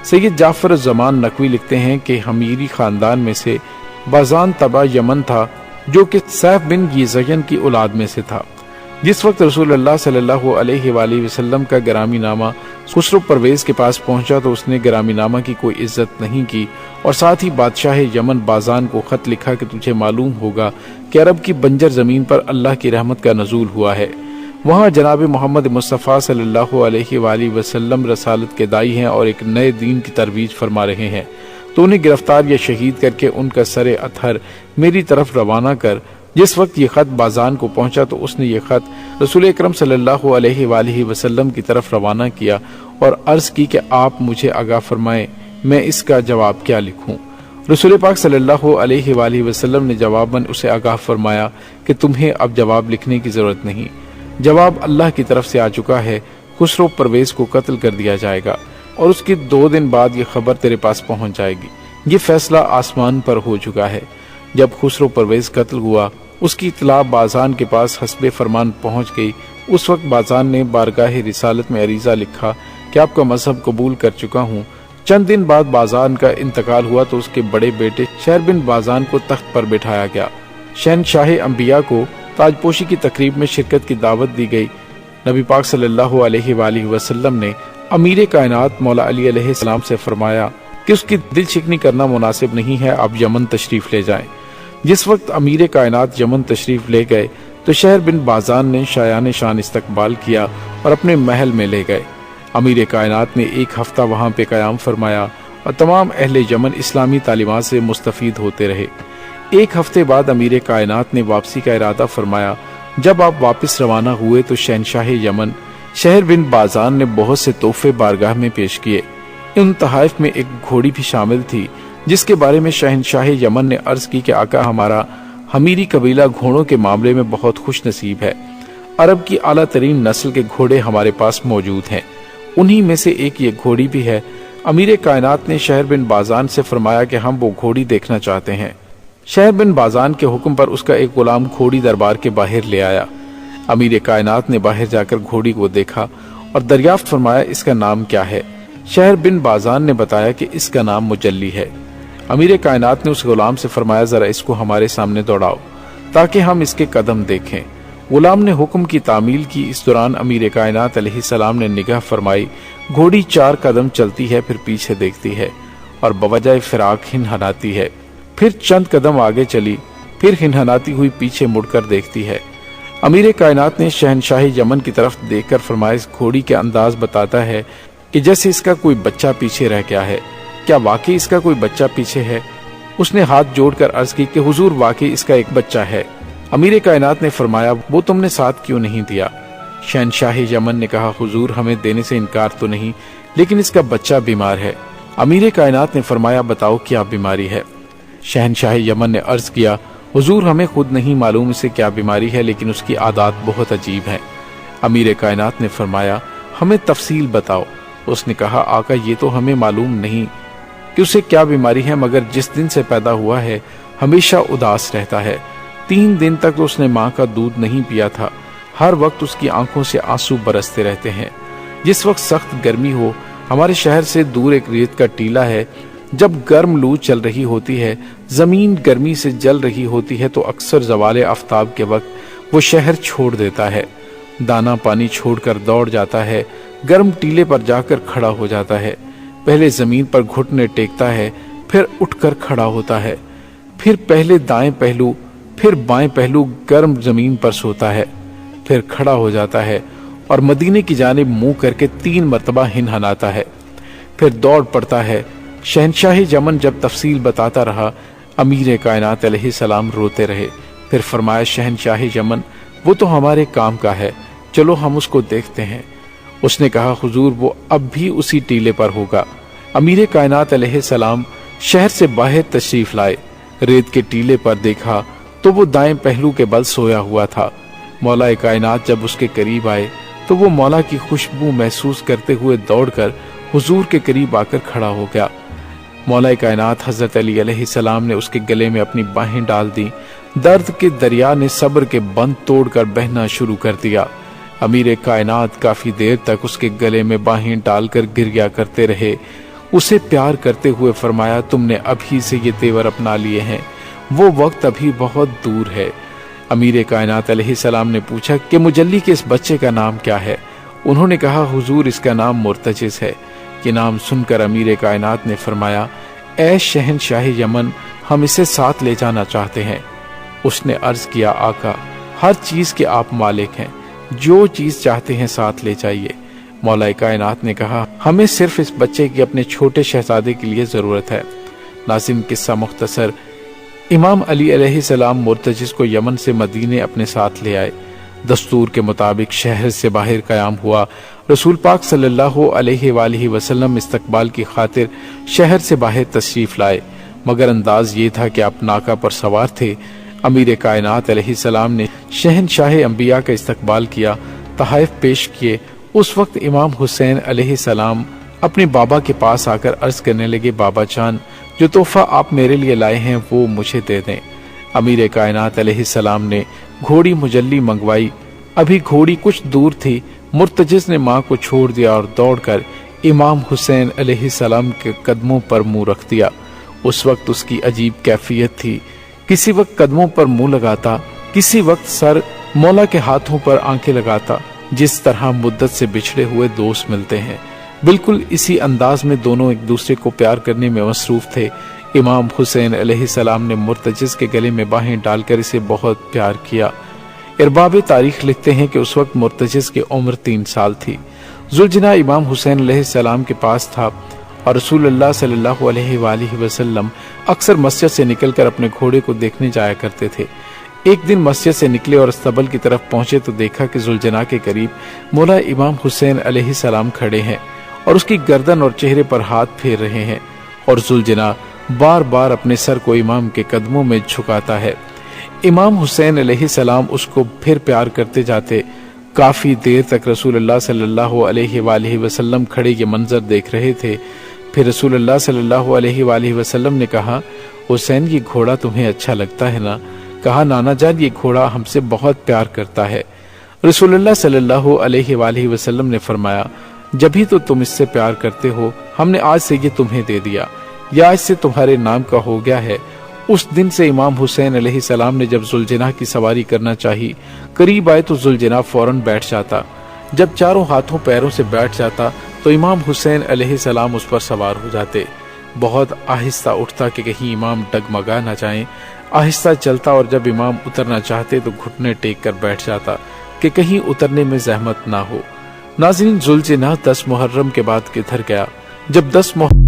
سید جعفر الزمان نقوی لکھتے ہیں کہ حمیری خاندان میں سے بازان تبع یمن تھا جو کہ سیف بن یزین کی اولاد میں سے تھا۔ جس وقت رسول اللہ صلی اللہ علیہ وآلہ وسلم کا گرامی نامہ خسرو پرویز کے پاس پہنچا تو اس نے گرامی نامہ کی کوئی عزت نہیں کی اور ساتھ ہی بادشاہ یمن بازان کو خط لکھا کہ تجھے معلوم ہوگا کہ عرب کی بنجر زمین پر اللہ کی رحمت کا نزول ہوا ہے۔ وہاں جناب محمد مصطفیٰ صلی اللہ علیہ وآلہ وسلم رسالت کے داعی ہیں اور ایک نئے دین کی ترویج فرما رہے ہیں، تو انہیں گرفتار یا شہید کر کے ان کا سر اطہر میری طرف روانہ کر۔ جس وقت یہ خط بازان کو پہنچا تو اس نے یہ خط رسول اکرم صلی اللہ علیہ وآلہ وسلم کی طرف روانہ کیا اور عرض کی کہ آپ مجھے آگاہ فرمائیں میں اس کا جواب کیا لکھوں۔ رسول پاک صلی اللہ علیہ وآلہ وسلم نے جواباً اسے آگاہ فرمایا کہ تمہیں اب جواب لکھنے کی ضرورت نہیں، جواب اللہ کی طرف سے آ چکا ہے، خسرو پرویز کو قتل کر دیا جائے گا اور اس کے 2 دن بعد یہ خبر تیرے پاس پہنچ جائے گی، یہ فیصلہ آسمان پر ہو چکا ہے۔ جب خسرو پرویز قتل ہوا اس کی اطلاع بازان کے پاس حسب فرمان پہنچ گئی۔ اس وقت بازان نے بارگاہ رسالت میں عریضہ لکھا کہ آپ کا مذہب قبول کر چکا ہوں۔ چند دن بعد بازان کا انتقال ہوا تو اس کے بڑے بیٹے شہر بن بازان کو تخت پر بٹھایا گیا۔ شہنشاہ انبیاء کو تاج پوشی کی تقریب میں شرکت کی دعوت دی گئی۔ نبی پاک صلی اللہ علیہ وآلہ وسلم نے امیر کائنات مولا علی علیہ السلام سے فرمایا کہ اس کی دل شکنی کرنا مناسب نہیں ہے، آپ یمن تشریف لے جائیں۔ جس وقت امیر کائنات یمن تشریف لے گئے تو شہر بن بازان نے شایان شان استقبال کیا اور اپنے محل میں لے گئے۔ امیر کائنات نے 1 ہفتہ وہاں پہ قیام فرمایا اور تمام اہل یمن اسلامی تعلیمات سے مستفید ہوتے رہے۔ 1 ہفتے بعد امیر کائنات نے واپسی کا ارادہ فرمایا۔ جب آپ واپس روانہ ہوئے تو شہنشاہ یمن شہر بن بازان نے بہت سے تحفے بارگاہ میں پیش کیے۔ ان تحائف میں ایک گھوڑی بھی شامل تھی جس کے بارے میں شہنشاہ یمن نے عرض کی کہ آقا ہمارا حمیری قبیلہ گھوڑوں کے معاملے میں بہت خوش نصیب ہے، عرب کی اعلیٰ ترین نسل کے گھوڑے ہمارے پاس موجود ہیں، انہی میں سے ایک یہ گھوڑی بھی ہے۔ امیر کائنات نے شہر بن بازان سے فرمایا کہ ہم وہ گھوڑی دیکھنا چاہتے ہیں۔ شہر بن بازان کے حکم پر اس کا ایک غلام گھوڑی دربار کے باہر لے آیا۔ امیر کائنات نے باہر جا کر گھوڑی کو دیکھا اور دریافت فرمایا اس کا نام کیا ہے۔ شہر بن بازان نے بتایا کہ اس کا نام مجلی ہے۔ امیر کائنات نے اس غلام سے فرمایا ذرا اس کو ہمارے سامنے دوڑاؤ تاکہ ہم اس کے قدم دیکھیں۔ غلام نے حکم کی تعمیل کی۔ اس دوران امیر کائنات علیہ السلام نے نگاہ فرمائی، گھوڑی 4 قدم چلتی ہے، پھر پیچھے دیکھتی ہے اور بوجہ فراق ہنہناتی ہے، پھر چند قدم آگے چلی، پھر ہنہناتی ہوئی پیچھے مڑ کر دیکھتی ہے۔ امیر کائنات نے شہنشاہ یمن کی طرف دیکھ کر فرمایا اس گھوڑی کے انداز بتاتا ہے کہ جیسے اس کا کوئی بچہ پیچھے رہ گیا ہے، کیا واقعی اس کا کوئی بچہ پیچھے ہے؟ اس نے ہاتھ جوڑ کر عرض کی کہ حضور واقعی اس کا ایک بچہ ہے۔ امیر کائنات نے فرمایا وہ تم نے ساتھ کیوں نہیں دیا؟ شہنشاہ یمن نے کہا حضور ہمیں دینے سے انکار تو نہیں، لیکن اس کا بچہ بیمار ہے۔ امیر کائنات نے فرمایا بتاؤ کیا بیماری ہے؟ شہنشاہ یمن نے عرض کیا حضور ہمیں خود نہیں معلوم اسے کیا بیماری ہے، لیکن اس کی عادات بہت عجیب ہیں۔ امیر کائنات نے فرمایا ہمیں تفصیل بتاؤ۔ اس نے کہا آقا یہ تو ہمیں معلوم نہیں کہ اسے کیا بیماری ہے، مگر جس دن سے پیدا ہوا ہے ہمیشہ اداس رہتا ہے۔ 3 دن تک اس نے ماں کا دودھ نہیں پیا تھا، ہر وقت اس کی آنکھوں سے آنسو برستے رہتے ہیں۔ جس وقت سخت گرمی ہو، ہمارے شہر سے دور ایک ریت کا ٹیلہ ہے، جب گرم لو چل رہی ہوتی ہے، زمین گرمی سے جل رہی ہوتی ہے تو اکثر زوال آفتاب کے وقت وہ شہر چھوڑ دیتا ہے، دانا پانی چھوڑ کر دوڑ جاتا ہے، گرم ٹیلے پر جا کر کھڑا ہو جاتا ہے، پہلے زمین پر گھٹنے ٹیکتا ہے، پھر اٹھ کر کھڑا ہوتا ہے، پھر پہلے دائیں پہلو پھر بائیں پہلو گرم زمین پر سوتا ہے، پھر کھڑا ہو جاتا ہے اور مدینے کی جانب منہ کر کے 3 مرتبہ ہنہناتا ہے، پھر دوڑ پڑتا ہے۔ شہنشاہ یمن جب تفصیل بتاتا رہا، امیر کائنات علیہ السلام روتے رہے۔ پھر فرمایا شہنشاہ یمن وہ تو ہمارے کام کا ہے، چلو ہم اس کو دیکھتے ہیں۔ اس نے کہا حضور وہ اب بھی اسی ٹیلے پر ہوگا۔ امیر کائنات علیہ السلام شہر سے باہر تشریف لائے، ریت کے ٹیلے پر دیکھا تو وہ دائیں پہلو کے بل سویا ہوا تھا۔ مولا کائنات جب اس کے قریب آئے تو وہ مولا کی خوشبو محسوس کرتے ہوئے دوڑ کر حضور کے قریب آ کر کھڑا ہو گیا۔ مولا کائنات حضرت علی علیہ السلام نے اس کے گلے میں اپنی باہیں ڈال دی، درد کے دریا نے صبر کے بند توڑ کر بہنا شروع کر دیا۔ امیر کائنات کافی دیر تک اس کے گلے میں باہیں ڈال کر گریا کرتے رہے۔ اسے پیار کرتے ہوئے فرمایا تم نے ابھی سے یہ تیور اپنا لیے ہیں، وہ وقت ابھی بہت دور ہے۔ امیر کائنات علیہ السلام نے پوچھا کہ مجلی کے اس بچے کا نام کیا ہے؟ انہوں نے کہا حضور اس کا نام مرتجز ہے۔ یہ نام سن کر امیر کائنات نے فرمایا اے شہنشاہ یمن، ہم اسے ساتھ لے جانا چاہتے ہیں۔ اس نے عرض کیا آقا، ہر چیز کے آپ مالک ہیں، جو چیز چاہتے ہیں ساتھ لے جائیے۔ مولا کائنات نے کہا ہمیں صرف اس بچے کی اپنے چھوٹے شہزادے کے لیے ضرورت ہے۔ ناظرین، قصہ مختصر، امام علی علیہ السلام مرتجز کو یمن سے مدینے اپنے ساتھ لے آئے۔ دستور کے مطابق شہر سے باہر قیام ہوا۔ رسول پاک صلی اللہ علیہ وآلہ وسلم استقبال کی خاطر شہر سے باہر تشریف لائے، مگر انداز یہ تھا کہ آپ ناکا پر سوار تھے۔ امیر کائنات علیہ السلام نے شہنشاہ انبیاء کا استقبال کیا، تحائف پیش کیے۔ اس وقت امام حسین علیہ السلام اپنے بابا کے پاس آ کر عرض کرنے لگے بابا جان، جو تحفہ آپ میرے لیے لائے ہیں وہ مجھے دے دیں۔ امیر کائنات علیہ السلام نے گھوڑی مجلی منگوائی۔ ابھی گھوڑی کچھ دور تھی، مرتجز نے ماں کو چھوڑ دیا اور دوڑ کر امام حسین علیہ السلام کے قدموں پر منہ رکھ دیا۔ اس وقت اس کی عجیب کیفیت تھی، کسی وقت قدموں پر منہ لگاتا، کسی وقت سر مولا کے ہاتھوں پر آنکھیں لگاتا، جس طرح مدت سے بچھڑے ہوئے دوست ملتے ہیں۔ بالکل اسی انداز میں دونوں ایک دوسرے کو پیار کرنے میں مصروف تھے۔ امام حسین علیہ السلام نے مرتجز کے گلے میں باہیں ڈال کر اسے بہت پیار کیا۔ ارباب تاریخ لکھتے ہیں کہ اس وقت مرتجز کی عمر 3 سال تھی۔ ذوالجناح امام حسین علیہ السلام کے پاس تھا اور رسول اللہ صلی اللہ علیہ وآلہ وسلم اکثر مسجد سے نکل کر اپنے گھوڑے کو دیکھنے جایا کرتے تھے۔ ایک دن مسجد سے نکلے اور استبل کی طرف پہنچے تو دیکھا کہ ذوالجناح کے قریب مولا امام حسین علیہ السلام کھڑے ہیں اور اس کی گردن اور چہرے پر ہاتھ پھیر رہے ہیں، اور ذوالجناح بار بار اپنے سر کو امام کے قدموں میں جھکاتا ہے۔ امام حسین علیہ السلام اس کو پھر پیار کرتے جاتے۔ کافی دیر تک رسول اللہ صلی اللہ علیہ وآلہ وسلم کھڑے یہ منظر دیکھ رہے تھے۔ پھر رسول اللہ صلی اللہ علیہ وآلہ وسلم نے کہا حسین یہ گھوڑا تمہیں اچھا لگتا ہے نا؟ کہا نانا جان یہ گھوڑا ہم سے بہت پیار کرتا ہے۔ رسول اللہ صلی اللہ علیہ وآلہ وسلم نے فرمایا جبھی تو تم اس سے پیار کرتے ہو، ہم نے آج سے یہ تمہیں دے دیا، یا آج سے تمہارے نام کا ہو گیا ہے۔ اس دن سے امام حسین علیہ السلام نے جب ذوالجناح کی سواری کرنا چاہی، قریب آئے تو ذوالجناح فوراً بیٹھ جاتا۔ جب چاروں ہاتھوں پیروں سے بیٹھ جاتا تو امام حسین علیہ السلام اس پر سوار ہو جاتے۔ بہت آہستہ اٹھتا کہ کہیں امام ڈگمگا نہ جائیں، آہستہ چلتا اور جب امام اترنا چاہتے تو گھٹنے ٹیک کر بیٹھ جاتا کہ کہیں اترنے میں زحمت نہ ہو۔ ناظرین، ذوالجناح 10 محرم کے بعد کدھر گیا؟ جب 10 محرم